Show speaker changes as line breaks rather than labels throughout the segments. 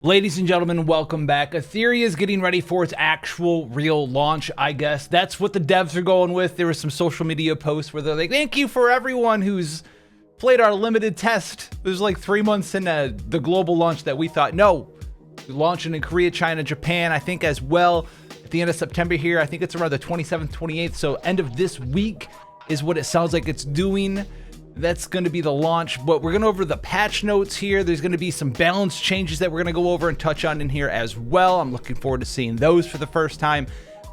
Ladies and gentlemen, welcome back. Etheria is getting ready for its actual real launch, I guess. That's what the devs are going with. There was some social media posts where they're like, thank you for everyone who's played our limited test. It was like 3 months into the global launch that we thought, no, we're launching in Korea, China, Japan, I think as well. At the end of September here, I think it's around the 27th, 28th. So end of this week is what it sounds like it's doing. That's going to be the launch, but we're going to go over the patch notes here. There's going to be some balance changes that we're going to go over and touch on in here as well. I'm looking forward to seeing those for the first time.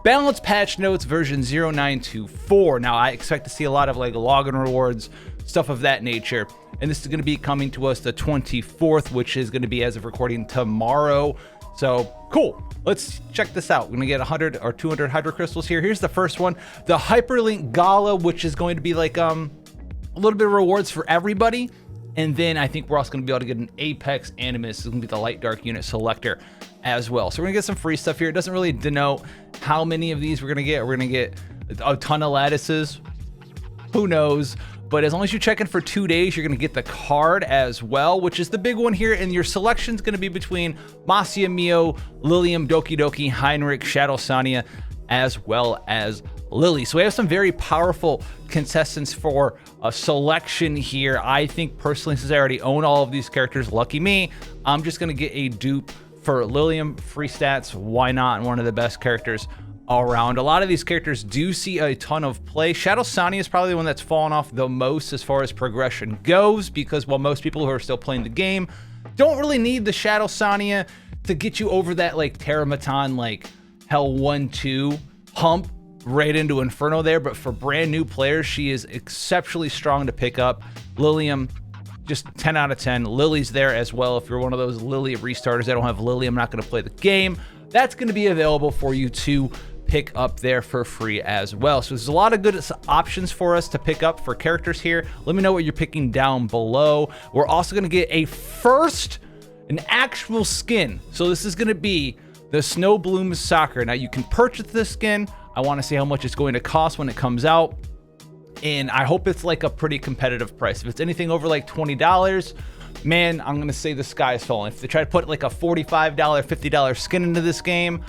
Balance patch notes version 0924. Now, I expect to see a lot of like login rewards, stuff of that nature. And this is going to be coming to us the 24th, which is going to be as of recording tomorrow. So cool. Let's check this out. We're going to get 100 or 200 hydro crystals here. Here's the first one, the Hyperlink Gala, which is going to be like a little bit of rewards for everybody. And then I think we're also going to be able to get an Apex Animus. It's going to be the light dark unit selector as well. So we're going to get some free stuff here. It doesn't really denote how many of these we're going to get. We're going to get a ton of lattices. Who knows? But as long as you check in for 2 days, you're going to get the card as well, which is the big one here. And your selection is going to be between Masya, Mio, Lilium, Doki Doki, Heinrich, Shadow Sania, as well as Lily. So we have some very powerful contestants for a selection here. I think personally, since I already own all of these characters, lucky me, I'm just going to get a dupe for Lilium. Free stats, why not? And one of the best characters all around. A lot of these characters do see a ton of play. Shadow Sania is probably the one that's fallen off the most as far as progression goes, because while most people who are still playing the game don't really need the Shadow Sania to get you over that like Terramaton, like Hell 1-2 hump right into Inferno there, but for brand new players, she is exceptionally strong to pick up. Lilium, just 10 out of 10. Lily's there as well. If you're one of those Lily restarters, I don't have Lily, I'm not going to play the game. That's going to be available for you to pick up there for free as well. So there's a lot of good options for us to pick up for characters here. Let me know what you're picking down below. We're also going to get an actual skin. So this is going to be the Snow Bloom Soccer. Now you can purchase this skin. I want to see how much it's going to cost when it comes out, and I hope it's like a pretty competitive price. If it's anything over like $20, man, I'm going to say the sky is falling. If they try to put like a $45, $50 skin into this game,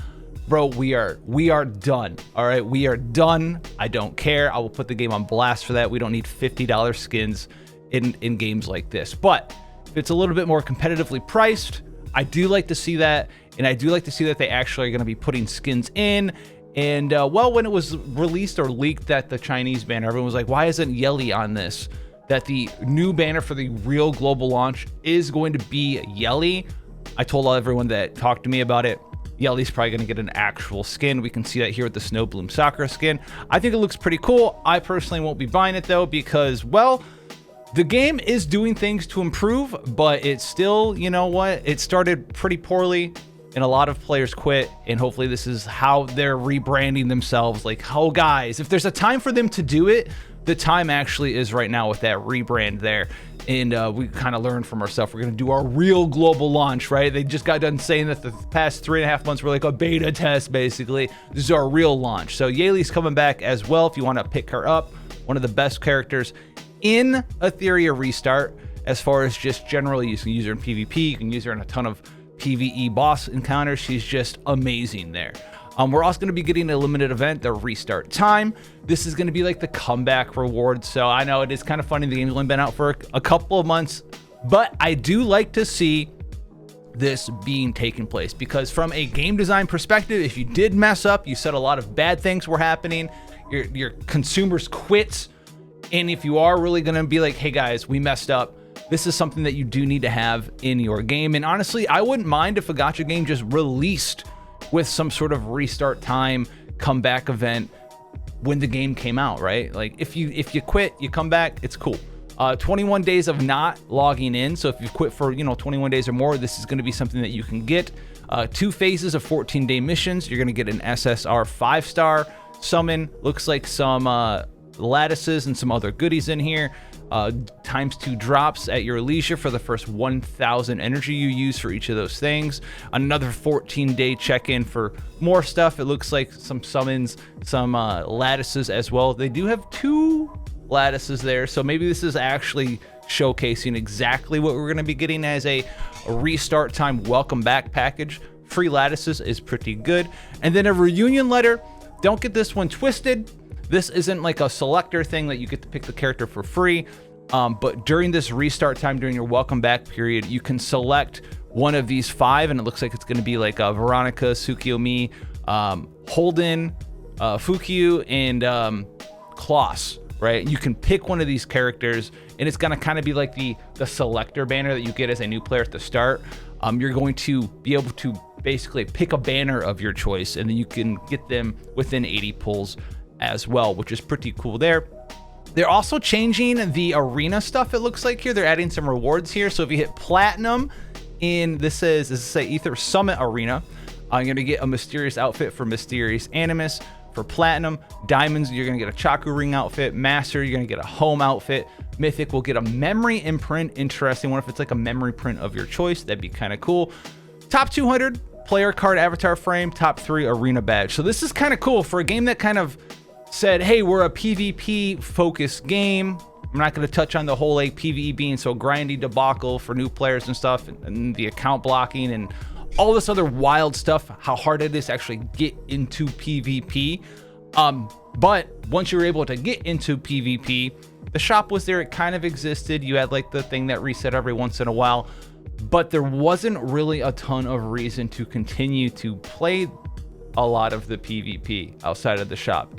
bro, we are done. All right, we are done. I don't care. I will put the game on blast for that. We don't need $50 skins in games like this. But if it's a little bit more competitively priced, I do like to see that. And I do like to see that they actually are going to be putting skins in. And well, when it was released or leaked that the Chinese banner, everyone was like, why isn't Yelli on this? That the new banner for the real global launch is going to be Yelli. I told everyone that talked to me about it, Yelli's probably going to get an actual skin. We can see that here with the Snow Bloom Soccer skin. I think it looks pretty cool. I personally won't be buying it though, because, well, the game is doing things to improve, but it's still, you know what? It started pretty poorly. And a lot of players quit, and hopefully this is how they're rebranding themselves. Like, oh guys, if there's a time for them to do it, the time actually is right now with that rebrand there. And we kind of learned from ourselves, we're going to do our real global launch, right? They just got done saying that the past 3.5 months were like a beta test, basically. This is our real launch. So Yelli's coming back as well if you want to pick her up. One of the best characters in Etheria Restart, as far as just generally, you can use her in PvP, you can use her in a ton of PvE boss encounters. She's just amazing there. We're also going to be getting a limited event, the Restart Time. This is going to be like the comeback reward. So I know it is kind of funny. The game's only been out for a couple of months, but I do like to see this being taken place, because from a game design perspective, if you did mess up, you said a lot of bad things were happening, your consumers quit. And if you are really going to be like, hey guys, we messed up, this is something that you do need to have in your game. And honestly, I wouldn't mind if a gacha game just released with some sort of restart time comeback event when the game came out, right? Like if you quit, you come back, it's cool. 21 days of not logging in. So if you quit for 21 days or more, this is going to be something that you can get. 2 phases of 14-day missions. You're going to get an SSR 5-star summon. Looks like some lattices and some other goodies in here. ×2 drops at your leisure for the first 1,000 energy you use for each of those things. Another 14-day check-in for more stuff. It looks like some summons, some lattices as well. They do have 2 lattices there, so maybe this is actually showcasing exactly what we're going to be getting as a restart time welcome back package. Free lattices is pretty good. And then a reunion letter. Don't get this one twisted. This isn't like a selector thing that you get to pick the character for free. But during this restart time, during your welcome back period, you can select one of these 5, and it looks like it's going to be like Veronica, Tsukiyomi, Holden, Fukyu, and Klaus, right? You can pick one of these characters, and it's going to kind of be like the selector banner that you get as a new player at the start. You're going to be able to basically pick a banner of your choice, and then you can get them within 80 pulls as well, which is pretty cool there. They're also changing the arena stuff, it looks like here. They're adding some rewards here. So if you hit platinum in, this is a Ether Summit Arena, you're going to get a mysterious outfit for Mysterious Animus. For platinum, diamonds, you're going to get a Chaku Ring outfit. Master, you're going to get a home outfit. Mythic will get a memory imprint. Interesting. What if it's like a memory print of your choice? That'd be kind of cool. Top 200, player card avatar frame. Top 3, arena badge. So this is kind of cool for a game that kind of said, hey, we're a PvP focused game. I'm not going to touch on the whole like PvE being so grindy debacle for new players and stuff, and the account blocking and all this other wild stuff, how hard it is to actually get into PvP. But once you were able to get into PvP, the shop was there. It kind of existed. You had like the thing that reset every once in a while, but there wasn't really a ton of reason to continue to play a lot of the PvP outside of the shop.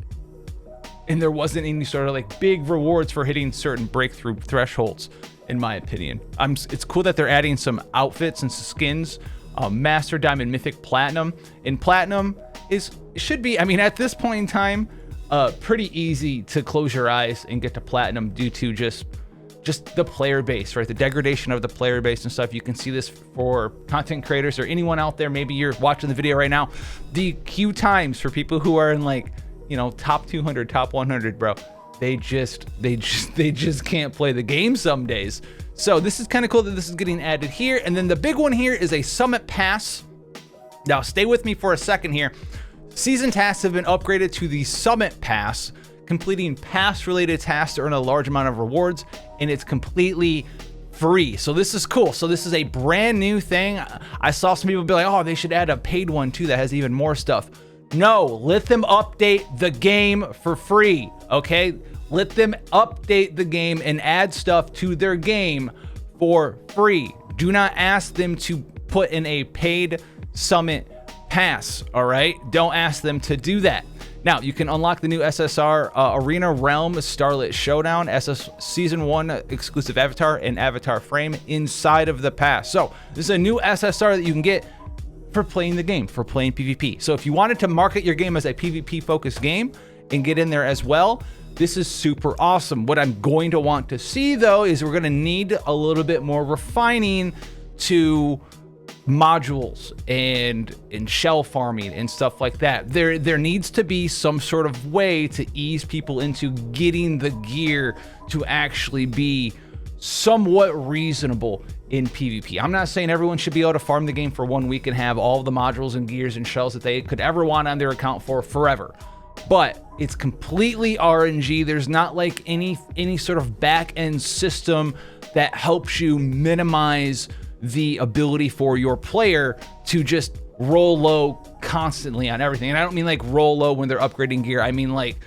And there wasn't any sort of like big rewards for hitting certain breakthrough thresholds, in my opinion. It's cool that they're adding some outfits and skins, Master, Diamond, Mythic, Platinum. And Platinum should be, I mean, at this point in time, pretty easy to close your eyes and get to Platinum due to just the player base, right? The degradation of the player base and stuff. You can see this for content creators or anyone out there. Maybe you're watching the video right now. The queue times for people who are in like, you know, top 200, top 100, bro. They just can't play the game some days. So this is kind of cool that this is getting added here. And then the big one here is a Summit Pass. Now stay with me for a second here. Season tasks have been upgraded to the Summit Pass, completing pass related tasks to earn a large amount of rewards, and it's completely free. So this is cool. So this is a brand new thing. I saw some people be like, oh, they should add a paid one too that has even more stuff. No, let them update the game for free, okay? Let them update the game and add stuff to their game for free. Do not ask them to put in a paid Summit Pass, all right? Don't ask them to do that. Now, you can unlock the new SSR Arena Realm Starlit Showdown, Season 1 exclusive avatar and avatar frame inside of the pass. So this is a new SSR that you can get for playing the game, for playing PvP. So if you wanted to market your game as a PvP focused game and get in there as well, this is super awesome. What I'm going to want to see though is we're going to need a little bit more refining to modules and shell farming and stuff like that. There needs to be some sort of way to ease people into getting the gear to actually be somewhat reasonable in PvP. I'm not saying everyone should be able to farm the game for 1 week and have all the modules and gears and shells that they could ever want on their account for forever. But it's completely RNG. There's not like any sort of back end system that helps you minimize the ability for your player to just roll low constantly on everything. And I don't mean like roll low when they're upgrading gear. I mean like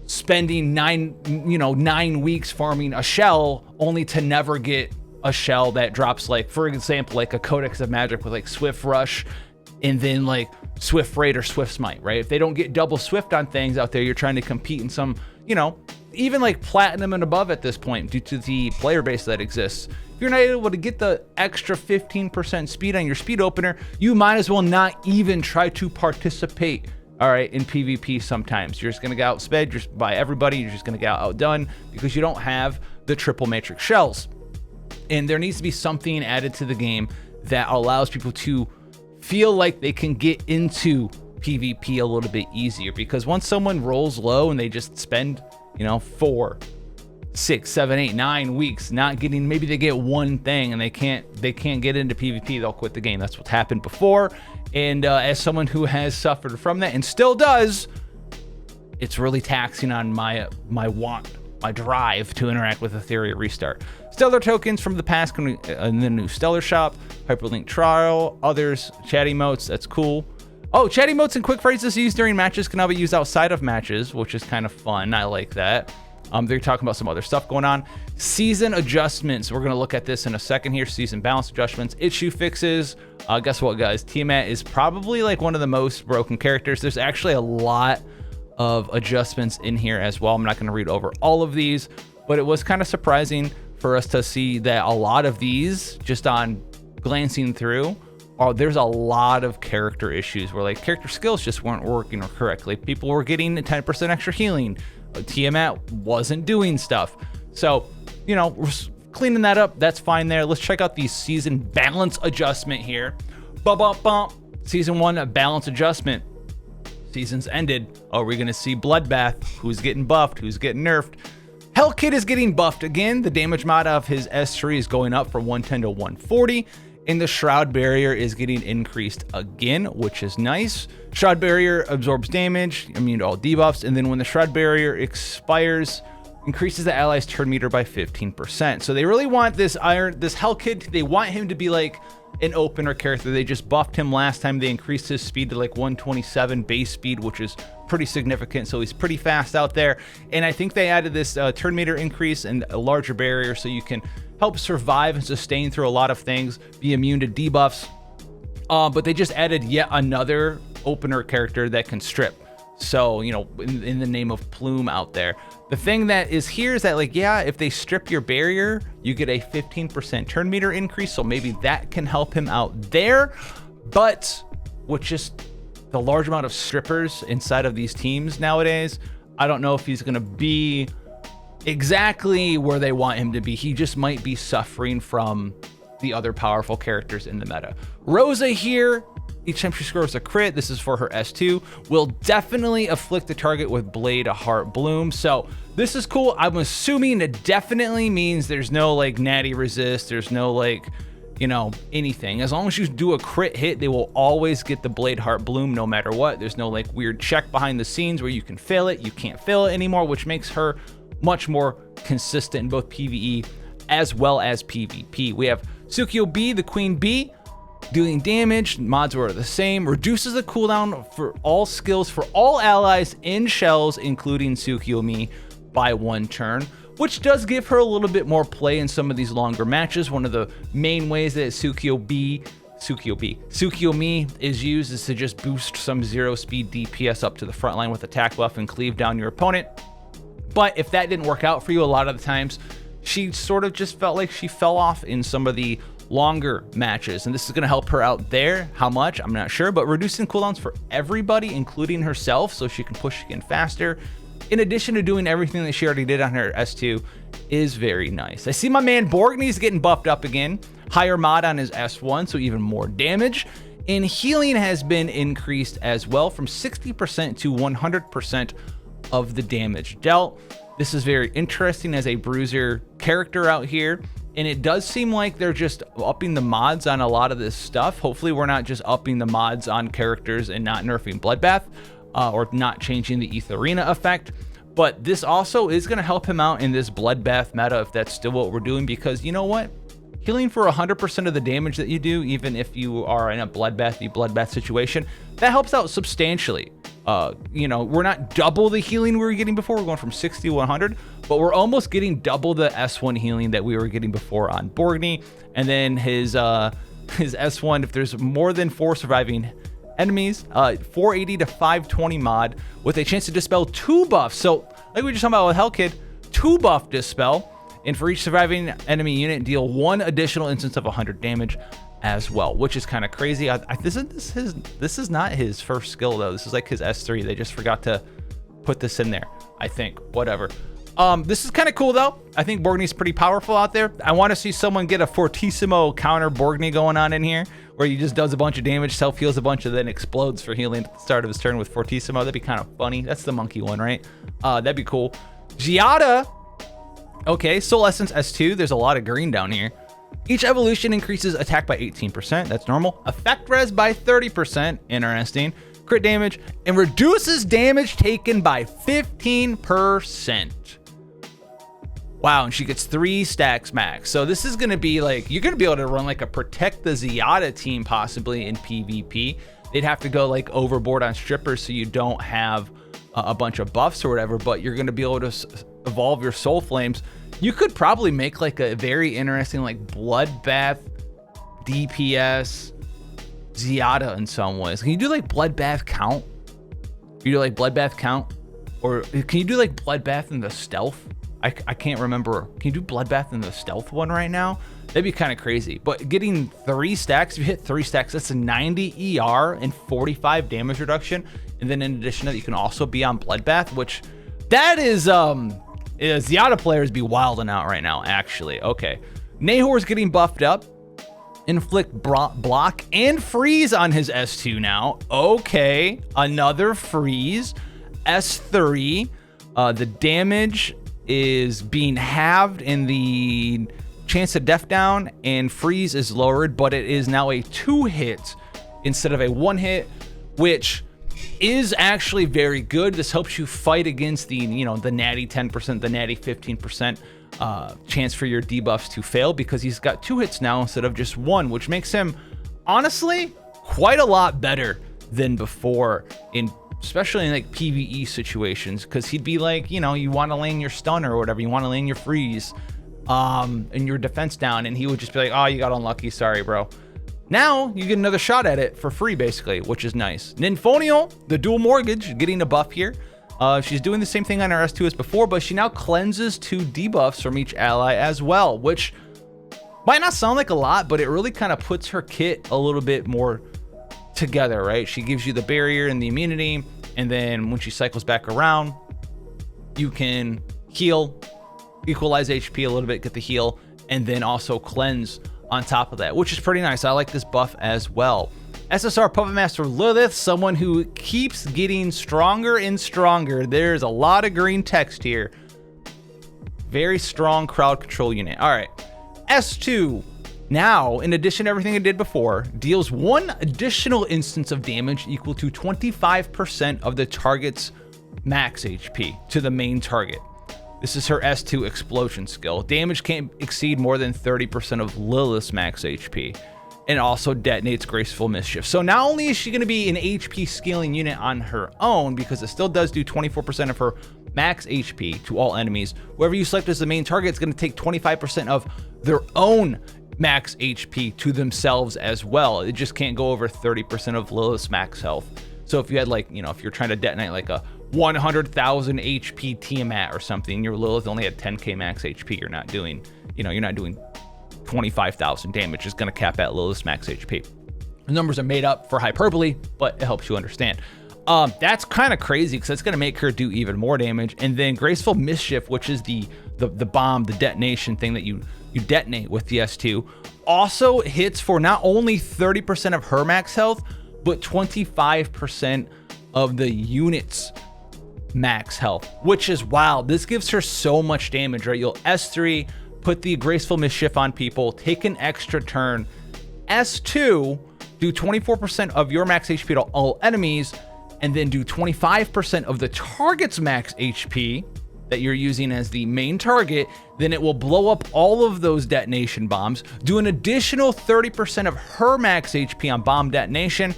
spending 9 weeks farming a shell only to never get a shell that drops, like, for example, like a Codex of Magic with like Swift Rush and then like Swift Raid or Swift Smite, right? If they don't get double Swift on things out there, you're trying to compete in some, you know, even like Platinum and above at this point due to the player base that exists. If you're not able to get the extra 15% speed on your speed opener, you might as well not even try to participate, all right, in PvP sometimes. You're just gonna get outsped just by everybody. You're just gonna get outdone because you don't have the triple matrix shells. And there needs to be something added to the game that allows people to feel like they can get into PvP a little bit easier, because once someone rolls low and they just spend, you know, 4, 6, 7, 8, 9 weeks not getting, maybe they get one thing and they can't get into PvP, they'll quit the game. That's what's happened before. And as someone who has suffered from that and still does, it's really taxing on my want my drive to interact with Etheria restart. Stellar tokens from the past can in the new Stellar shop, hyperlink trial, others, chat emotes, that's cool. Oh, chat emotes and quick phrases used during matches can now be used outside of matches, which is kind of fun. I like that. They're talking about some other stuff going on. Season adjustments. We're going to look at this in a second here. Season balance adjustments, issue fixes. Guess what, guys? Tiamat is probably like one of the most broken characters. There's actually a lot of adjustments in here as well. I'm not going to read over all of these, but it was kind of surprising for us to see that a lot of these, just on glancing through, there's a lot of character issues where like character skills just weren't working correctly. People were getting 10% extra healing. Tiamat wasn't doing stuff. So, you know, we're cleaning that up. That's fine there. Let's check out the season balance adjustment here. Season 1 balance adjustment. Season's ended. Oh, we're going to see Bloodbath. Who's getting buffed? Who's getting nerfed? Hellkid is getting buffed again. The damage mod of his S3 is going up from 110 to 140. And the Shroud Barrier is getting increased again, which is nice. Shroud Barrier absorbs damage, immune to all debuffs, and then when the Shroud Barrier expires, increases the ally's turn meter by 15%. So they really want this Hellkid, they want him to be like an opener character. They just buffed him last time. They increased his speed to like 127 base speed, which is pretty significant. So he's pretty fast out there. And I think they added this turn meter increase and a larger barrier so you can help survive and sustain through a lot of things, be immune to debuffs. But they just added yet another opener character that can strip. So, you know, in the name of Plume out there. The thing that is here is that, like, yeah, if they strip your barrier, you get a 15% turn meter increase. So maybe that can help him out there. But with just the large amount of strippers inside of these teams nowadays, I don't know if he's going to be exactly where they want him to be. He just might be suffering from the other powerful characters in the meta. Rosa here, each time she scores a crit, this is for her S2, will definitely afflict the target with Blade Heart Bloom. So this is cool. I'm assuming it definitely means there's no like natty resist, there's no like, you know, anything. As long as you do a crit hit, they will always get the Blade Heart Bloom no matter what. There's no like weird check behind the scenes where you can fail it, you can't fail it anymore, which makes her much more consistent in both PvE as well as PvP. We have Tsukio B, the Queen Bee, dealing damage. Mods are the same. Reduces the cooldown for all skills for all allies in shells, including Tsukio-mi, by 1 turn, which does give her a little bit more play in some of these longer matches. One of the main ways that Tsukio-mi is used is to just boost some 0-speed DPS up to the front line with attack buff and cleave down your opponent. But if that didn't work out for you, a lot of the times she sort of just felt like she fell off in some of the longer matches, and this is going to help her out there. How much, I'm not sure, but reducing cooldowns for everybody, including herself, so she can push again faster, in addition to doing everything that she already did on her S2, is very nice. I see my man Borgny's getting buffed up again. Higher mod on his S1, so even more damage. And healing has been increased as well from 60% to 100% of the damage dealt. This is very interesting as a bruiser character out here. And it does seem like they're just upping the mods on a lot of this stuff. Hopefully we're not just upping the mods on characters and not nerfing Bloodbath or not changing the Etheria effect. But this also is going to help him out in this Bloodbath meta if that's still what we're doing, because you know what? Healing for 100% of the damage that you do, even if you are in a bloodbath situation, that helps out substantially. You know, we're not double the healing we were getting before. We're going from 60 to 100, but we're almost getting double the S1 healing that we were getting before on Borgny. And then his S1, if there's more than 4 surviving enemies, 480 to 520 mod with a chance to dispel 2 buffs. So like we were just talking about with Hellkid, 2 buff dispel. And for each surviving enemy unit, deal 1 additional instance of 100 damage as well, which is kind of crazy. This is not his first skill though. This is like his S3. They just forgot to put this in there, I think. Whatever. This is kind of cool though. I think Borgny's pretty powerful out there. I want to see someone get a Fortissimo counter Borgny going on in here, where he just does a bunch of damage, self-heals a bunch, and then explodes for healing at the start of his turn with Fortissimo. That'd be kind of funny. That's the monkey one, right? That'd be cool. Giada. Okay, Soul Essence S2. There's a lot of green down here. Each evolution increases attack by 18%. That's normal. Effect res by 30%. Interesting. Crit damage. And reduces damage taken by 15%. Wow, and she gets 3 stacks max. So this is gonna be like, you're gonna be able to run like a protect the Zenyatta team possibly in PvP. They'd have to go like overboard on strippers so you don't have a bunch of buffs or whatever, but you're gonna be able to evolve your soul flames. You could probably make like a very interesting like bloodbath DPS Zenyatta in some ways. Can you do like bloodbath count? Can you do like bloodbath count? Or can you do like bloodbath in the stealth? I can't remember. Can you do bloodbath in the stealth one right now? That'd be kind of crazy. But getting 3 stacks, if you hit 3 stacks, that's a 90 ER and 45 damage reduction. And then in addition to that, you can also be on bloodbath, which that is Zenyatta players be wilding out right now, actually. Okay, Nahor's getting buffed up. Inflict block and freeze on his S2 now. Okay, another freeze. S3, the damage is being halved and the chance of death down and freeze is lowered, but it is now a 2-hit instead of a 1-hit, which is actually very good. This helps you fight against the, you know, the natty 10%, the natty 15% chance for your debuffs to fail, because he's got 2 hits now instead of just 1, which makes him honestly quite a lot better than before, especially in like PvE situations, because he'd be like, you know, you want to land your stun or whatever, you want to land your freeze and your defense down, and he would just be like, oh, you got unlucky, sorry bro. Now you get another shot at it for free basically, which is nice. Nymphonial, the dual mortgage, getting a buff here. She's doing the same thing on her S2 as before, but she now cleanses 2 debuffs from each ally as well, which might not sound like a lot, but it really kind of puts her kit a little bit more together, right? She gives you the barrier and the immunity, and then when she cycles back around, you can heal, equalize HP a little bit, get the heal, and then also cleanse on top of that, which is pretty nice. I like this buff as well. SSR Puppet Master Lilith, someone who keeps getting stronger and stronger. There's a lot of green text here. Very strong crowd control unit. All right, S2. Now, in addition to everything it did before, deals 1 additional instance of damage equal to 25% of the target's max HP to the main target. This is her S2 explosion skill. Damage can't exceed more than 30% of Lilith's max HP, and also detonates Graceful Mischief. So not only is she going to be an HP scaling unit on her own, because it still does do 24% of her max HP to all enemies, whoever you select as the main target is going to take 25% of their own max HP to themselves as well. It just can't go over 30% of Lilith's max health. So if you had like, you know, if you're trying to detonate like a 100,000 HP Tiamat or something, your Lilith only had 10k max HP, you're not doing, you know, you're not doing 25,000 damage. It's going to cap at Lilith's max HP. The numbers are made up for hyperbole, but it helps you understand. That's kind of crazy because that's going to make her do even more damage. And then Graceful Mischief, which is the bomb, the detonation thing that you detonate with the S2, also hits for not only 30% of her max health, but 25% of the unit's max health, which is wild. This gives her so much damage, right? You'll S3, put the Graceful Mischief on people, take an extra turn, S2, do 24% of your max HP to all enemies, and then do 25% of the target's max HP that you're using as the main target. Then it will blow up all of those detonation bombs, do an additional 30% of her max HP on bomb detonation,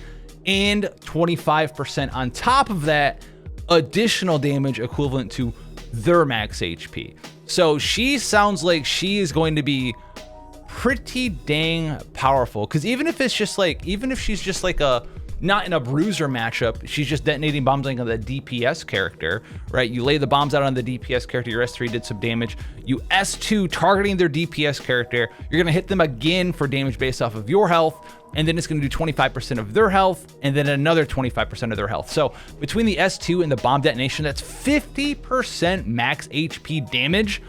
and 25% on top of that additional damage equivalent to their max HP. So she sounds like she is going to be pretty dang powerful, because even if it's just like, even if she's just like a, not in a bruiser matchup, she's just detonating bombs like on the DPS character, right? You lay the bombs out on the DPS character, your S3 did some damage, you S2 targeting their DPS character, you're gonna hit them again for damage based off of your health, and then it's gonna do 25% of their health, and then another 25% of their health. So between the S2 and the bomb detonation, that's 50% max HP damage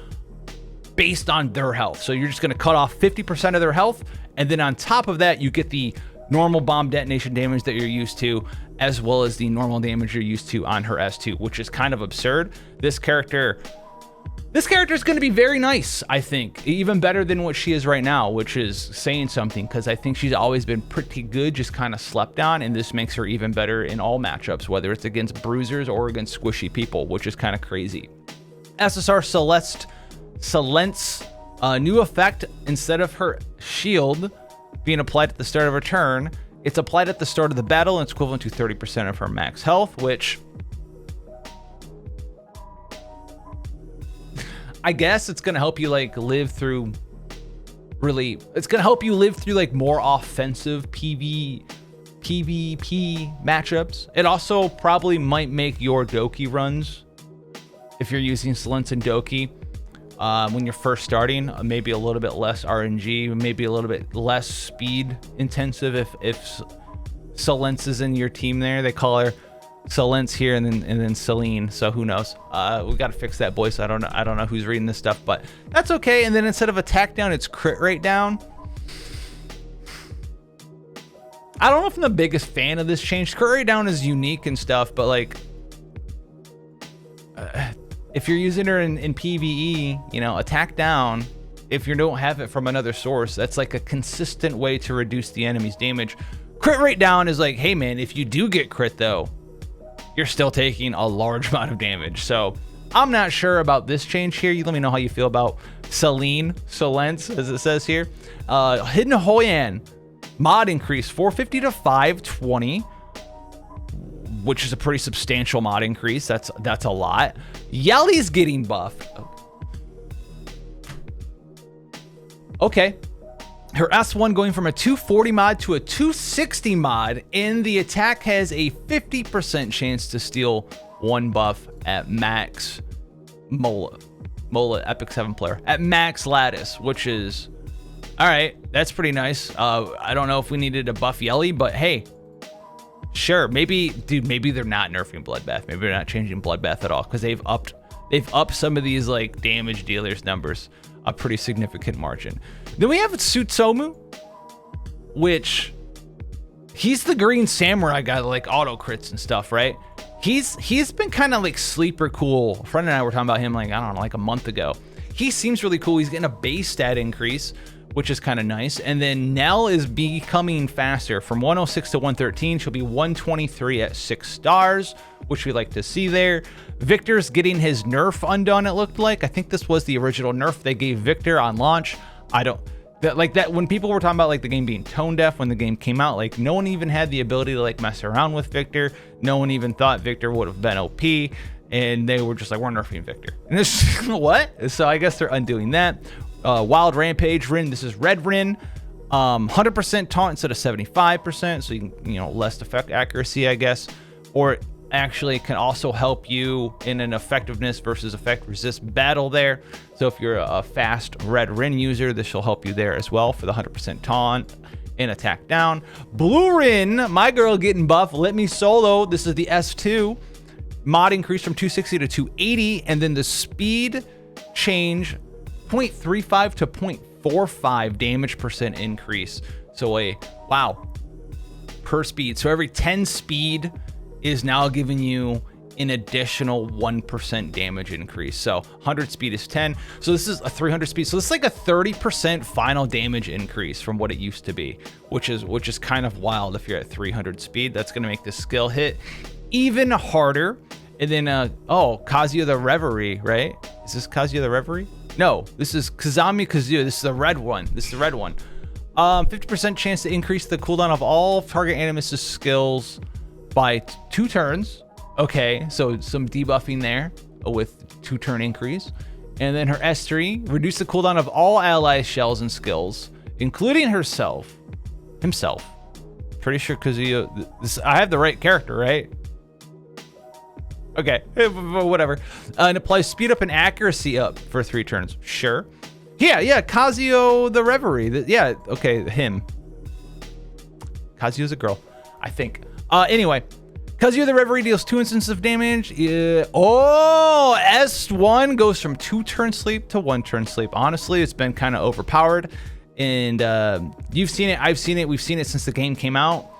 based on their health. So you're just gonna cut off 50% of their health, and then on top of that, you get the normal bomb detonation damage that you're used to, as well as the normal damage you're used to on her S2, which is kind of absurd. This character is going to be very nice, I think, even better than what she is right now, which is saying something, because I think she's always been pretty good, just kind of slept on, and this makes her even better in all matchups, whether it's against bruisers or against squishy people, which is kind of crazy. SSR Celeste Silence, new effect, instead of her shield being applied at the start of her turn, it's applied at the start of the battle, and it's equivalent to 30% of her max health, which I guess it's gonna help you like live through it's gonna help you live through like more offensive PvP matchups. It also probably might make your Doki runs, if you're using Silence and Doki, when you're first starting, maybe a little bit less RNG, maybe a little bit less speed intensive if Silence is in your team there. They call her Silence here and then Celine, so who knows. We got to fix that, boys. I don't know who's reading this stuff, but that's okay. And then instead of attack down, it's crit rate down. I don't know if I'm the biggest fan of this change. Crit rate down is unique and stuff, but like if you're using her in PvE, you know, attack down, if you don't have it from another source, that's like a consistent way to reduce the enemy's damage. Crit rate down is like, hey man, if you do get crit though, you're still taking a large amount of damage. So I'm not sure about this change here. You let me know how you feel about Silence, as it says here. Hidden Hoyan, mod increase 450 to 520, which is a pretty substantial mod increase. That's a lot. Yelli's getting buffed. Okay. Her S1 going from a 240 mod to a 260 mod, and the attack has a 50% chance to steal one buff at max Mola Epic 7 player at max lattice, which is all right. That's pretty nice. I don't know if we needed to buff Yelli, but hey, sure. Maybe they're not nerfing Bloodbath. Maybe they're not changing Bloodbath at all, because they've upped some of these like damage dealers numbers a pretty significant margin. Then we have Tsutomu, which he's the green samurai guy that like auto crits and stuff, right? He's been kind of like sleeper cool. A friend and I were talking about him like, I don't know, like a month ago. He seems really cool. He's getting a base stat increase, which is kind of nice. And then Nell is becoming faster from 106 to 113. She'll be 123 at 6 stars, which we like to see there. Victor's getting his nerf undone, it looked like. I think this was the original nerf they gave Victor on launch. When people were talking about like the game being tone deaf when the game came out, like no one even had the ability to like mess around with Victor. No one even thought Victor would have been OP, and they were just like, we're nerfing Victor. And this, what? So I guess they're undoing that. Wild Rampage Rin, this is Red Rin, 100% taunt instead of 75%, so you can, less effect accuracy, I guess, or actually can also help you in an effectiveness versus effect resist battle there. So if you're a fast Red Rin user, this will help you there as well for the 100% taunt and attack down. Blue Rin, my girl getting buff, Let Me Solo, this is the S2, mod increase from 260 to 280, and then the speed change 0.35 to 0.45 damage percent increase. So per speed. So every 10 speed is now giving you an additional 1% damage increase. So 100 speed is 10. So this is a 300 speed. So this is like a 30% final damage increase from what it used to be, which is kind of wild. If you're at 300 speed, that's going to make this skill hit even harder. And then, Kazuya the Reverie, right? Is this Kazuya the Reverie? No, this is Kazami Kazuya. This is the red one. 50% chance to increase the cooldown of all target animus' skills by 2 turns. Okay, so some debuffing there with 2-turn increase. And then her S3, reduce the cooldown of all ally shells and skills, including himself. Pretty sure Kazuya, I have the right character, right? Okay, whatever. And applies speed up and accuracy up for 3 turns. Sure. Yeah, Kazuya the Reverie. Okay, him. Kazuya's a girl, I think. Anyway, Kazuya the Reverie deals 2 instances of damage. S1 goes from 2-turn sleep to 1-turn sleep. Honestly, it's been kind of overpowered. And you've seen it, I've seen it, we've seen it since the game came out.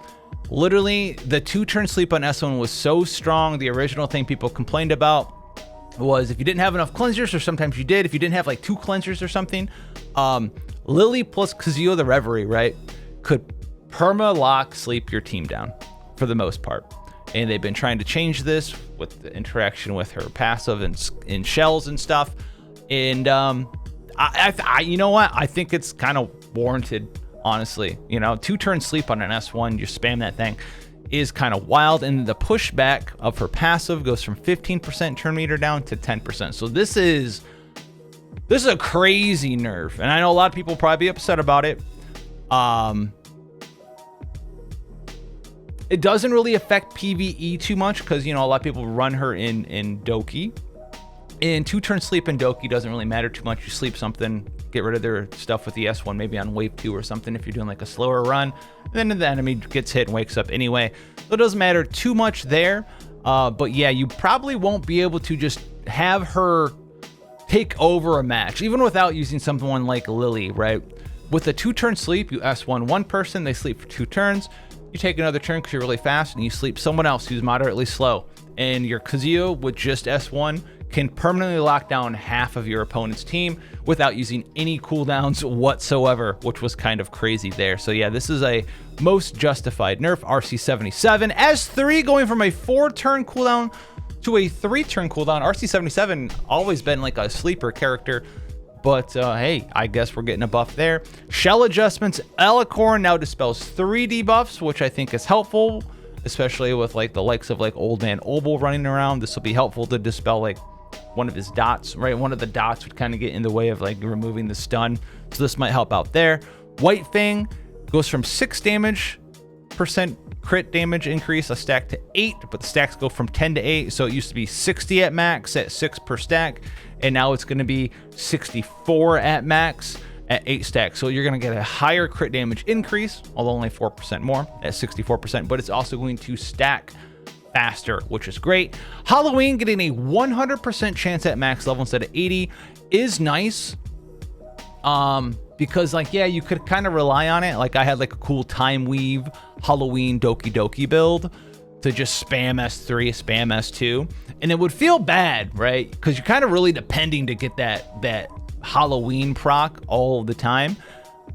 Literally, the 2-turn sleep on S1 was so strong. The original thing people complained about was if you didn't have enough cleansers, or sometimes you did, if you didn't have like 2 cleansers or something, Lily plus Kazuya the Reverie, right, could perma-lock sleep your team down for the most part. And they've been trying to change this with the interaction with her passive and shells and stuff. And you know what? I think it's kind of warranted, honestly. You know, 2-turn sleep on an S1, you spam that thing, is kind of wild. And the pushback of her passive goes from 15% turn meter down to 10%. So this is a crazy nerf, and I know a lot of people will probably be upset about it. It doesn't really affect PvE too much because, you know, a lot of people run her in Doki. And 2-turn sleep in Doki doesn't really matter too much. You sleep something, get rid of their stuff with the S1, maybe on wave 2 or something if you're doing like a slower run. And then the enemy gets hit and wakes up anyway. So it doesn't matter too much there. But yeah, you probably won't be able to just have her take over a match, even without using someone like Lily, right? With a 2-turn sleep, you S1 one person, they sleep for 2 turns. You take another turn because you're really fast, and you sleep someone else who's moderately slow. And your Kazuya with just S1 can permanently lock down half of your opponent's team without using any cooldowns whatsoever, which was kind of crazy there. So yeah, this is a most justified nerf. RC77 S3 going from a 4-turn cooldown to a 3-turn cooldown. RC77 always been like a sleeper character, but hey, I guess we're getting a buff there. Shell adjustments. Alicorn now dispels 3 debuffs, which I think is helpful, especially with like the likes of like Old Man Obel running around. This will be helpful to dispel like one of his dots, right? One of the dots would kind of get in the way of like removing the stun, so this might help out there. White Fang goes from 6% crit damage increase a stack to 8, but the stacks go from 10 to 8. So it used to be 60 at max at 6 per stack, and now it's going to be 64 at max at 8 stacks. So you're going to get a higher crit damage increase, although only 4% more at 64%, but it's also going to stack faster, which is great. Halloween getting a 100% chance at max level instead of 80 is nice. Because like, yeah, you could kind of rely on it. Like I had like a cool time weave Halloween Doki Doki build to just spam S3, spam S2, and it would feel bad, right? Because you're kind of really depending to get that Halloween proc all the time.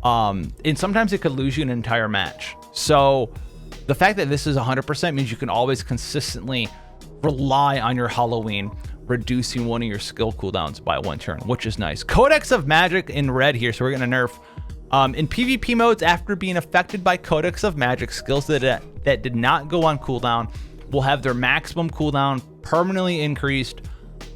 And sometimes it could lose you an entire match. So the fact that this is 100% means you can always consistently rely on your Halloween, reducing one of your skill cooldowns by 1 turn, which is nice. Codex of Magic in red here, so we're gonna nerf. In PvP modes, after being affected by Codex of Magic, skills that did not go on cooldown will have their maximum cooldown permanently increased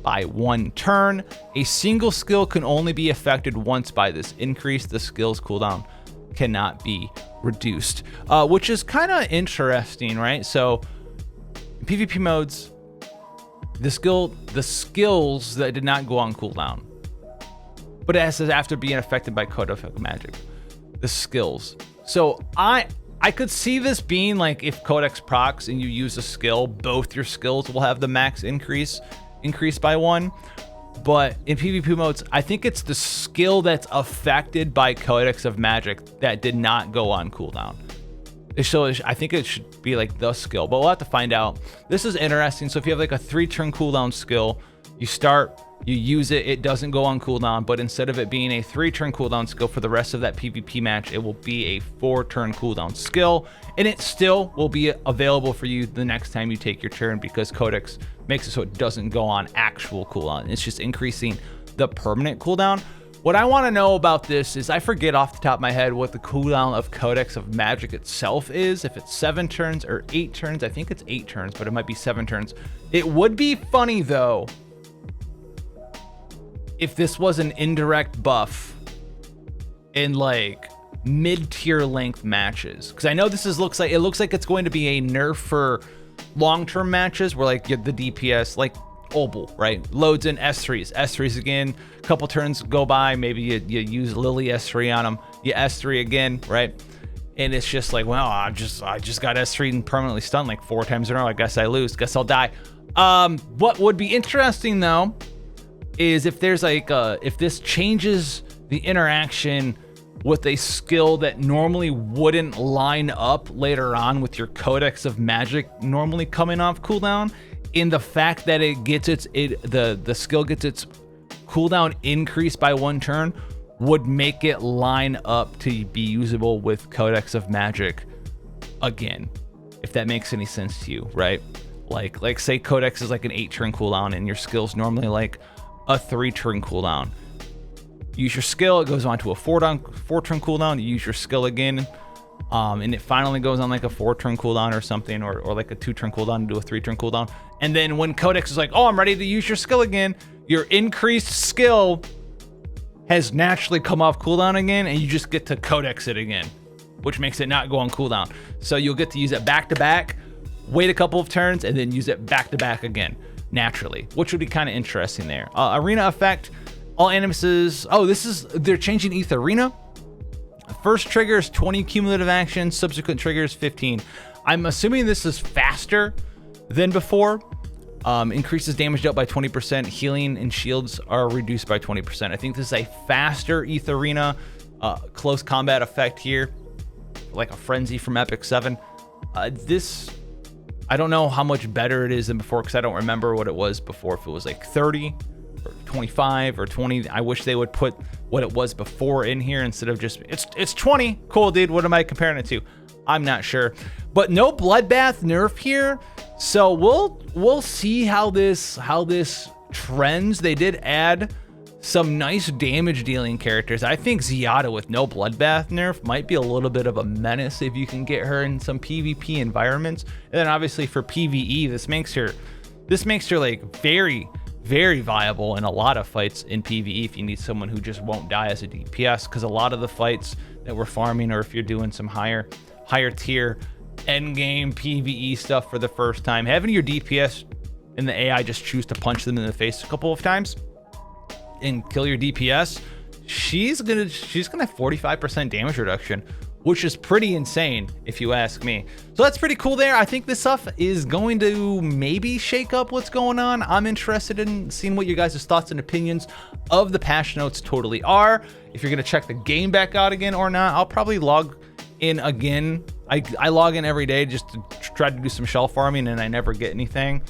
by 1 turn. A single skill can only be affected once by this increase. The skill's cooldown cannot be reduced, which is kind of interesting, right? So in PvP modes, the skills that did not go on cooldown, but it says after being affected by Codex of Magic, the skills. So I could see this being like if Codex procs and you use a skill, both your skills will have the max increase by 1. But in PvP modes, I think it's the skill that's affected by Codex of Magic that did not go on cooldown. So I think it should be like the skill, but we'll have to find out. This is interesting. So if you have like a 3-turn cooldown skill, you start, you use it, it doesn't go on cooldown, but instead of it being a 3-turn cooldown skill for the rest of that PvP match, it will be a 4-turn cooldown skill, and it still will be available for you the next time you take your turn because Codex makes it so it doesn't go on actual cooldown. It's just increasing the permanent cooldown. What I want to know about this is I forget off the top of my head what the cooldown of Codex of Magic itself is. If it's 7 turns or 8 turns, I think it's 8 turns, but it might be 7 turns. It would be funny though if this was an indirect buff in like mid-tier length matches, because I know this looks like it's going to be a nerf for long-term matches where like the DPS, like Obel, right, loads in S3s again, a couple turns go by, maybe you use Lily S3 on them, you S3 again, right, and it's just like, well, I just got S3 and permanently stunned like 4 times in a row. I guess I lose, guess I'll die. What would be interesting though is if there's like if this changes the interaction with a skill that normally wouldn't line up later on with your Codex of Magic normally coming off cooldown, in the fact that it gets the skill gets its cooldown increased by 1 turn would make it line up to be usable with Codex of Magic again, if that makes any sense to you, right? Like say Codex is like an 8-turn cooldown and your skill's normally like a 3-turn cooldown. Use your skill, it goes on to a 4-turn cooldown. You use your skill again, and it finally goes on like a 4-turn cooldown or something, or like a 2-turn cooldown to do a 3-turn cooldown. And then when Codex is like, oh, I'm ready to use your skill again, your increased skill has naturally come off cooldown again, and you just get to Codex it again, which makes it not go on cooldown. So you'll get to use it back to back, wait a couple of turns, and then use it back to back again naturally, which would be kind of interesting there. Arena effect, all animuses. Oh, they're changing Etheria. First trigger is 20 cumulative action, subsequent triggers 15. I'm assuming this is faster than before. Increases damage dealt by 20%. Healing and shields are reduced by 20%. I think this is a faster Etheria close combat effect here, like a frenzy from Epic 7. This, I don't know how much better it is than before, because I don't remember what it was before, if it was like 30 or 25 or 20. I wish they would put what it was before in here instead of just, it's 20. Cool, dude. What am I comparing it to? I'm not sure. But no bloodbath nerf here. So we'll see how this trends. They did add some nice damage dealing characters. I think Zenyatta with no bloodbath nerf might be a little bit of a menace if you can get her in some PvP environments. And then obviously for PvE, this makes her like very, very viable in a lot of fights in PvE if you need someone who just won't die as a DPS, because a lot of the fights that we're farming, or if you're doing some higher tier end game PvE stuff for the first time, having your DPS and the AI just choose to punch them in the face a couple of times and kill your DPS, she's gonna have 45% damage reduction, which is pretty insane if you ask me. So that's pretty cool there. I think this stuff is going to maybe shake up what's going on. I'm interested in seeing what you guys' thoughts and opinions of the patch notes totally are. If you're gonna check the game back out again or not, I'll probably log in again. I log in every day just to try to do some shell farming, and I never get anything.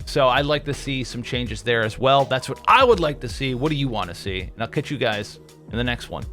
So I'd like to see some changes there as well. That's what I would like to see. What do you want to see? And I'll catch you guys in the next one.